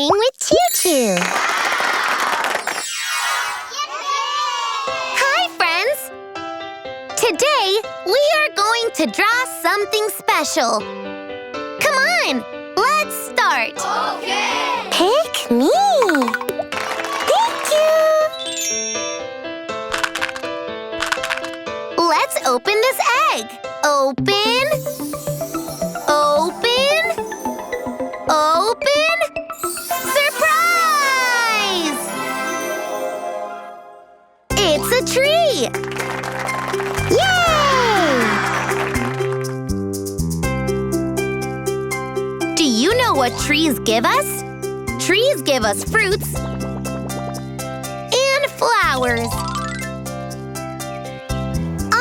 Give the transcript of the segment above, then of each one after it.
playing with ChuChu. Hi, friends! Today, we are going to draw something special. Come on, let's start. Okay! Pick me. Thank you. Let's open this egg. Open. Open. Open. Surprise! It's a tree. Yay! Do you know what trees give us? Trees give us fruits and flowers.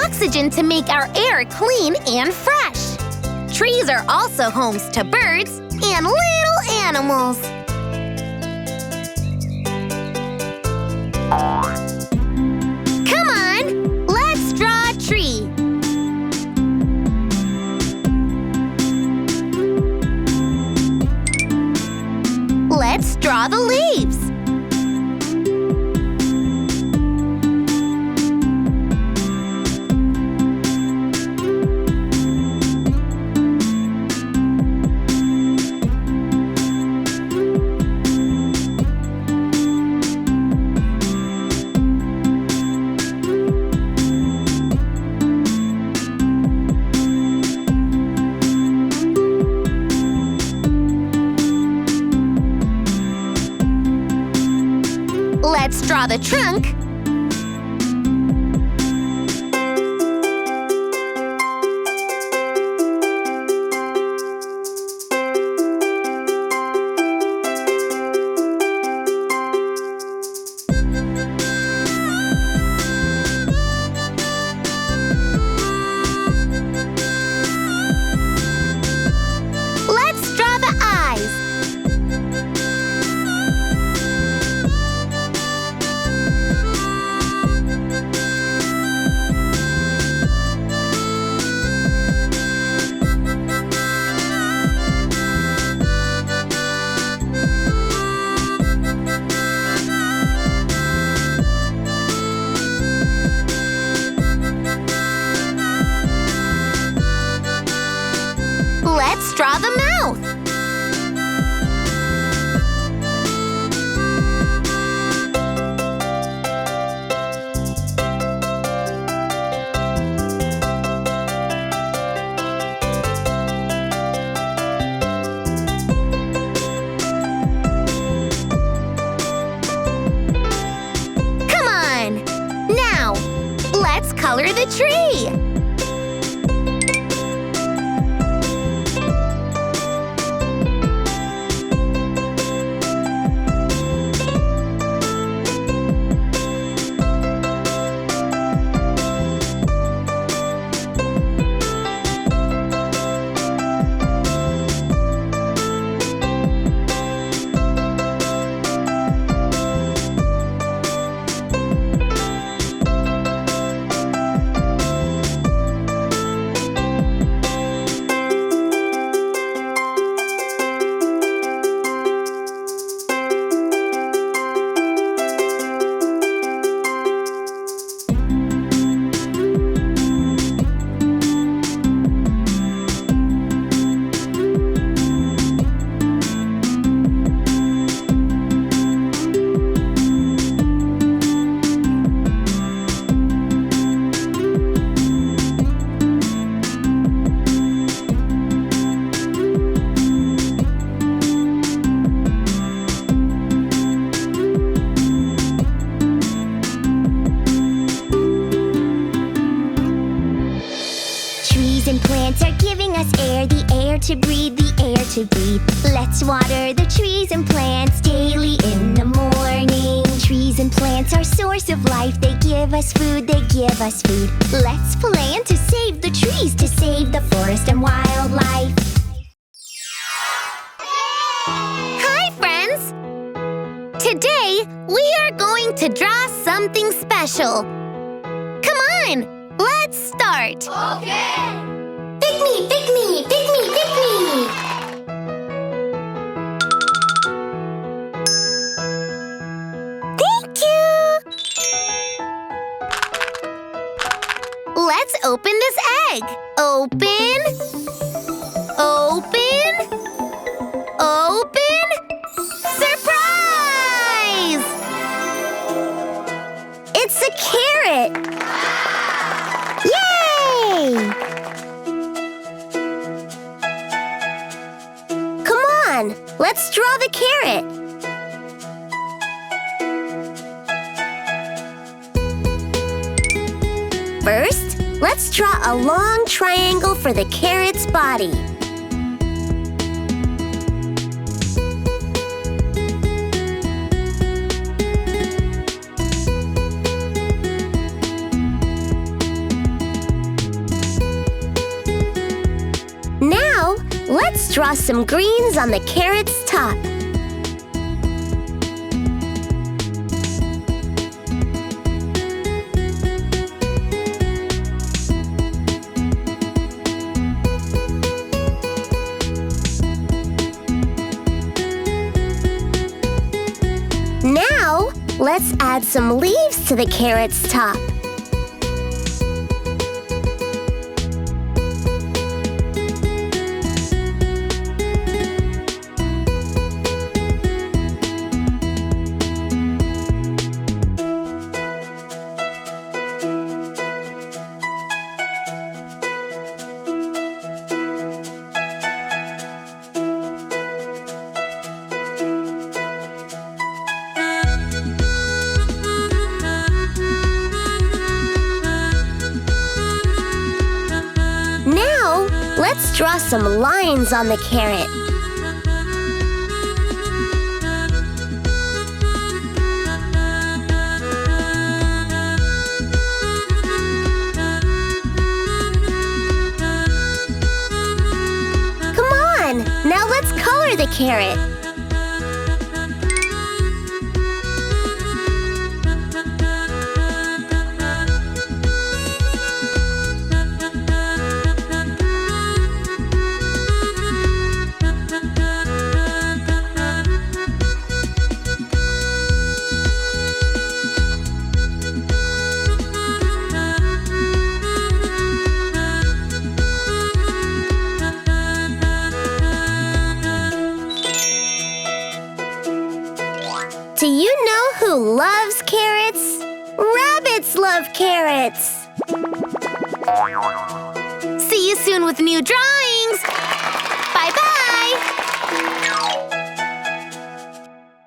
Oxygen to make our air clean and fresh. Trees are also homes to birds and little animals. Come on, let's draw a tree. Let's draw the leaves. Let's draw the trunk. Let's draw the eyes. Let's draw the mouth. Come on! Now, let's color the tree. And plants are giving us air, the air to breathe, the air to breathe. Let's water the trees and plants daily in the morning. Trees and plants are source of life. They give us food, they give us food. Let's plan to save the trees, to save the forest and wildlife. Hi, friends! Today, we are going to draw something special. Come on, let's start. Okay! Pick me, pick me, pick me, pick me! egg. Open. Open. Open. Surprise! It's a carrot. Yay! Come on, let's draw the carrot. First, let's draw a long triangle for the carrot's body. Now, let's draw some greens on the carrot's top. Now, let's add some leaves to the carrot's top. Now, let's draw some lines on the carrot. Come on, now let's color the carrot. Do you know who loves carrots? Rabbits love carrots! See you soon with new drawings!